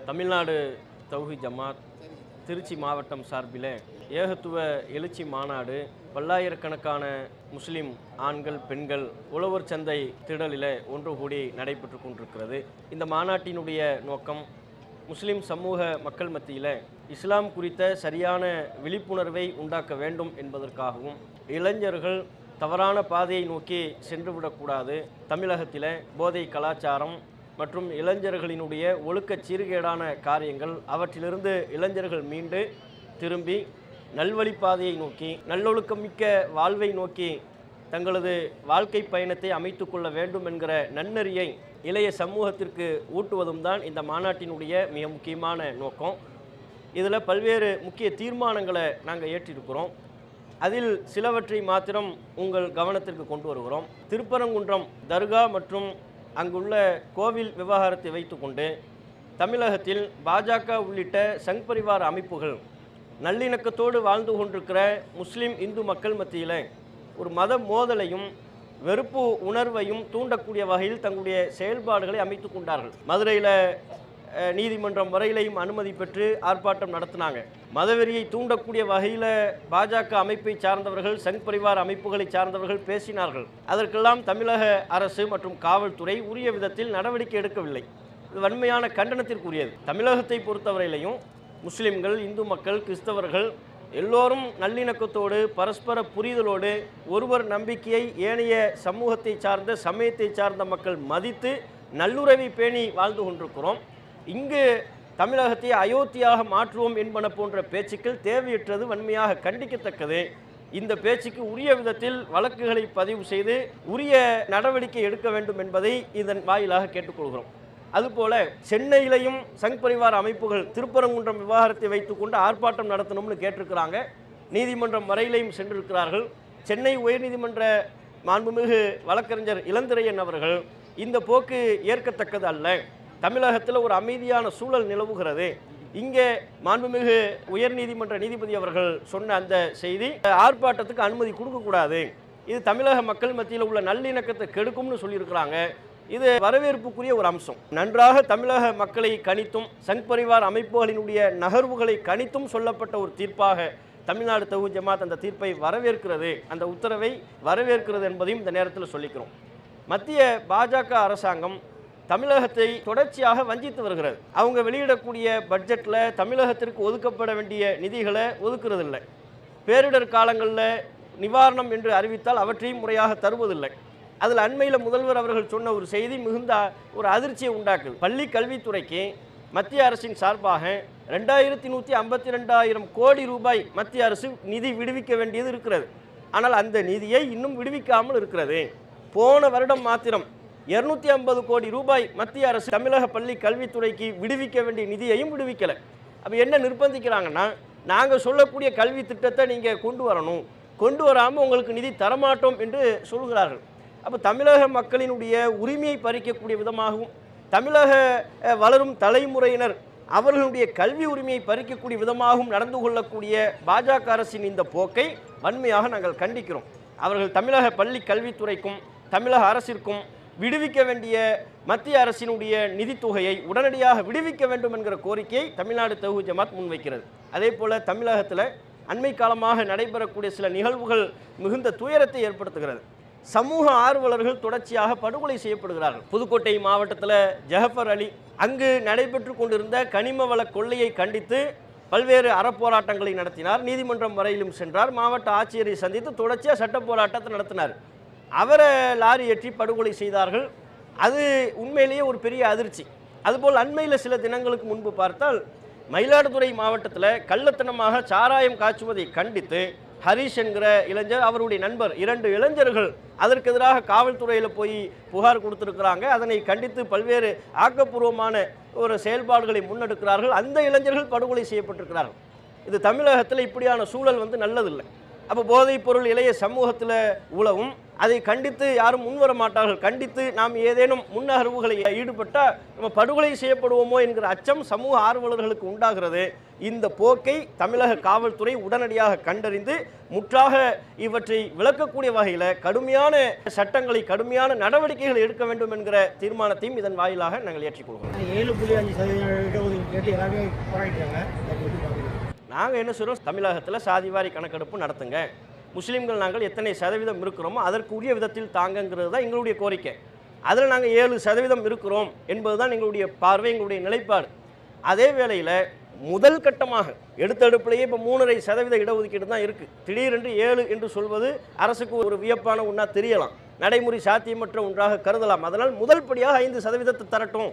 தமிழ்நாடு தௌஹீத் ஜமாத் திருச்சி மாவட்டம் சார்பில் ஏகத்துவ எழுச்சி மாநாடு பல்லாயிரக்கணக்கான முஸ்லிம் ஆண்கள் பெண்கள் உழவர் சந்தை திடலில் ஒன்று கூடி நடைபெற்று கொண்டிருக்கிறது. இந்த மாநாட்டினுடைய நோக்கம் முஸ்லிம் சமூக மக்கள் மத்தியில் இஸ்லாம் குறித்த சரியான விழிப்புணர்வை உண்டாக்க வேண்டும் என்பதற்காகவும் இளைஞர்கள் தவறான பாதையை நோக்கி சென்றுவிடக்கூடாது, தமிழகத்தில் போதை கலாச்சாரம் மற்றும் இளைஞர்களினுடைய ஒழுக்க சீர்கேடான காரியங்கள் அவற்றிலிருந்து இளைஞர்கள் மீண்டு திரும்பி நல்வழிப்பாதையை நோக்கி நல்லொழுக்கமிக்க வாழ்வை நோக்கி தங்களது வாழ்க்கை பயணத்தை அமைத்து கொள்ள வேண்டும் என்கிற நன்னெறியை இளைய சமூகத்திற்கு ஊட்டுவதும் தான் இந்த மாநாட்டினுடைய மிக முக்கியமான நோக்கம். இதில் பல்வேறு முக்கிய தீர்மானங்களை நாங்கள் ஏற்றிருக்கிறோம். அதில் சிலவற்றை மாத்திரம் உங்கள் கவனத்திற்கு கொண்டு வருகிறோம். திருப்பரங்குன்றம் தர்கா மற்றும் அங்குள்ள கோவில் விவகாரத்தை வைத்துக்கொண்டு தமிழகத்தில் பாஜக உள்ளிட்ட சங் பரிவார அமைப்புகள் நல்லிணக்கத்தோடு வாழ்ந்து கொண்டிருக்கிற முஸ்லீம் இந்து மக்கள் மத்தியில் ஒரு மத மோதலையும் வெறுப்பு உணர்வையும் தூண்டக்கூடிய வகையில் தங்களுடைய செயல்பாடுகளை அமைத்து கொண்டார்கள். மதுரையில் நீதிமன்றம் வரையிலையும் அனுமதி பெற்று ஆர்ப்பாட்டம் நடத்தினாங்க. மதவெறியை தூண்டக்கூடிய வகையில் பாஜக அமைப்பை சார்ந்தவர்கள் சங் பரிவார அமைப்புகளை சார்ந்தவர்கள் பேசினார்கள். அதற்கெல்லாம் தமிழக அரசு மற்றும் காவல்துறை உரிய விதத்தில் நடவடிக்கை எடுக்கவில்லை. இது வன்மையான கண்டனத்திற்குரியது. தமிழகத்தை பொறுத்தவரையிலையும் முஸ்லிம்கள், இந்து மக்கள், கிறிஸ்தவர்கள் எல்லோரும் நல்லிணக்கத்தோடு பரஸ்பர புரிதலோடு ஒருவர் நம்பிக்கையை ஏனைய சமூகத்தை சார்ந்த சமயத்தை சார்ந்த மக்கள் மதித்து நல்லுறவை பேணி வாழ்ந்து கொண்டிருக்கிறோம். இங்கு தமிழகத்தை அயோத்தியாக மாற்றுவோம் என்பன போன்ற பேச்சுக்கள் தேவையற்றது, வன்மையாக கண்டிக்கத்தக்கது. இந்த பேச்சுக்கு உரிய விதத்தில் வழக்குகளை பதிவு செய்து உரிய நடவடிக்கை எடுக்க வேண்டும் என்பதை இதன் வாயிலாக கேட்டுக்கொள்கிறோம். அதுபோல சென்னையிலையும் சங் பரிவார அமைப்புகள் திருப்பரங்குன்றம் விவகாரத்தை வைத்துக்கொண்டு ஆர்ப்பாட்டம் நடத்தணும்னு கேட்டிருக்கிறாங்க. நீதிமன்றம் வரையிலையும் சென்றிருக்கிறார்கள். சென்னை உயர்நீதிமன்ற மாண்புமிகு வழக்கறிஞர் இளந்திரையன் அவர்கள் இந்த போக்கு ஏற்கத்தக்கது அல்ல, தமிழகத்தில் ஒரு அமைதியான சூழல் நிலவுகிறது, இங்கே மாண்புமிகு உயர்நீதிமன்ற நீதிபதி அவர்கள் சொன்ன அந்த செய்தி ஆர்ப்பாட்டத்துக்கு அனுமதி கொடுக்கக்கூடாது, இது தமிழக மக்கள் மத்தியில் உள்ள நல்லிணக்கத்தை கெடுக்கும்னு சொல்லியிருக்கிறாங்க. இது வரவேற்புக்குரிய ஒரு அம்சம். நன்றாக தமிழக மக்களை கணித்தும் சங் பரிவார் அமைப்புகளினுடைய நகர்வுகளை கணித்தும் சொல்லப்பட்ட ஒரு தீர்ப்பாக தமிழ்நாடு தௌஹீத் ஜமாத் அந்த தீர்ப்பை வரவேற்கிறது, அந்த உத்தரவை வரவேற்கிறது என்பதையும் இந்த நேரத்தில் சொல்லிக்கிறோம். மத்திய பாஜக அரசாங்கம் தமிழகத்தை தொடர்ச்சியாக வஞ்சித்து வருகிறது. அவங்க வெளியிடக்கூடிய பட்ஜெட்டில் தமிழகத்திற்கு ஒதுக்கப்பட வேண்டிய நிதிகளை ஒதுக்குறதில்லை. பேரிடர் காலங்களில் நிவாரணம் என்று அறிவித்தால் அவற்றையும் முறையாக தருவதில்லை. அதில் அண்மையில் முதல்வர் அவர்கள் சொன்ன ஒரு செய்தி மிகுந்த ஒரு அதிர்ச்சியை உண்டாக்குது. பள்ளி கல்வித்துறைக்கு மத்திய அரசின் சார்பாக 2152,000 கோடி ரூபாய் மத்திய அரசு நிதி விடுவிக்க வேண்டியது இருக்கிறது. ஆனால் அந்த நிதியை இன்னும் விடுவிக்காமல் இருக்கிறது. போன வருடம் மாத்திரம் 250 கோடி ரூபாய் மத்திய அரசு தமிழக பள்ளி கல்வித்துறைக்கு விடுவிக்க வேண்டிய நிதியையும் விடுவிக்கலை. அப்போ என்ன நிர்பந்திக்கிறாங்கன்னா, நாங்கள் சொல்லக்கூடிய கல்வி திட்டத்தை நீங்கள் கொண்டு வரணும், கொண்டு வராமல் உங்களுக்கு நிதி தரமாட்டோம் என்று சொல்கிறார்கள். அப்போ தமிழக மக்களினுடைய உரிமையை பறிக்கக்கூடிய விதமாகவும் தமிழக வளரும் தலைமுறையினர் அவர்களுடைய கல்வி உரிமையை பறிக்கக்கூடிய விதமாகவும் நடந்து கொள்ளக்கூடிய பாஜக அரசின் இந்த போக்கை வன்மையாக நாங்கள் கண்டிக்கிறோம். அவர்கள் தமிழக பள்ளி கல்வித்துறைக்கும் தமிழக அரசிற்கும் விடுவிக்க வேண்டிய மத்திய அரசினுடைய நிதித்தொகையை உடனடியாக விடுவிக்க வேண்டும் என்கிற கோரிக்கையை தமிழ்நாடு தௌஹீத் ஜமாத் முன்வைக்கிறது. அதே போல் தமிழகத்தில் அண்மை காலமாக நடைபெறக்கூடிய சில நிகழ்வுகள் மிகுந்த துயரத்தை ஏற்படுத்துகிறது. சமூக ஆர்வலர்கள் தொடர்ச்சியாக படுகொலை செய்யப்படுகிறார்கள். புதுக்கோட்டை மாவட்டத்தில் ஜஹஃபர் அலி அங்கு நடைபெற்று கொண்டிருந்த கனிம வள கொள்ளையை கண்டித்து பல்வேறு அறப்போராட்டங்களை நடத்தினார். நீதிமன்றம் வரையிலும் சென்றார். மாவட்ட ஆட்சியரை சந்தித்து தொடர்ச்சியாக சட்ட போராட்டத்தை நடத்தினார். அவரை லாரி ஏற்றி படுகொலை செய்தார்கள். அது உண்மையிலேயே ஒரு பெரிய அதிர்ச்சி. அதுபோல் அண்மையில் சில தினங்களுக்கு முன்பு பார்த்தால் மயிலாடுதுறை மாவட்டத்தில் கள்ளத்தனமாக சாராயம் காய்ச்சுவதை கண்டித்து ஹரிஷ் என்கிற இளைஞர், அவருடைய நண்பர், 2 இளைஞர்கள் அதற்கு எதிராக காவல்துறையில் போய் புகார் கொடுத்துருக்கிறாங்க. அதனை கண்டித்து பல்வேறு ஆக்கப்பூர்வமான ஒரு செயல்பாடுகளை முன்னெடுக்கிறார்கள். அந்த இளைஞர்கள் படுகொலை செய்யப்பட்டிருக்கிறார்கள். இது தமிழகத்தில் இப்படியான சூழல் நல்லதில்லை. அப்போ போதைப் பொருள் இளைய சமூகத்தில் உலவும் அதை கண்டித்து யாரும் முன்வர மாட்டார்கள். கண்டித்து நாம் ஏதேனும் முன்னகர்வுகளை ஈடுபட்டால் நம்ம படுகொலை செய்யப்படுவோமோ என்கிற அச்சம் சமூக ஆர்வலர்களுக்கு உண்டாகிறது. இந்த போக்கை தமிழக காவல்துறை உடனடியாக கண்டறிந்து முற்றாக இவற்றை விளக்கக்கூடிய வகையில் கடுமையான சட்டங்களை, கடுமையான நடவடிக்கைகள் எடுக்க வேண்டும் என்கிற தீர்மானத்தையும் இதன் வாயிலாக நாங்கள் ஏற்றுக்கொள்கிறோம். 7.5% எதிர்த்து எல்லாமே போராடிட்டாங்க. நாங்கள் என்ன சொல்கிறோம், தமிழகத்தில் சாதிவாரி கணக்கெடுப்பு நடத்துங்க, முஸ்லீம்கள் நாங்கள் எத்தனை சதவீதம் இருக்கிறோமோ அதற்கு உரிய விதத்தில் தாங்கங்கிறது தான் எங்களுடைய கோரிக்கை. அதில் நாங்கள் 7% இருக்கிறோம் என்பது தான் எங்களுடைய பார்வை, எங்களுடைய நிலைப்பாடு. அதே வேளையில் முதல் கட்டமாக எடுத்தெடுப்பிலேயே இப்போ 3.5% இடஒதுக்கீடு தான் இருக்குது. திடீரென்று 7 என்று சொல்வது அரசுக்கு ஒரு வியப்பான ஒன்றா தெரியலாம், நடைமுறை சாத்தியமற்ற ஒன்றாக கருதலாம். அதனால் முதல் படியாக 5% தரட்டும்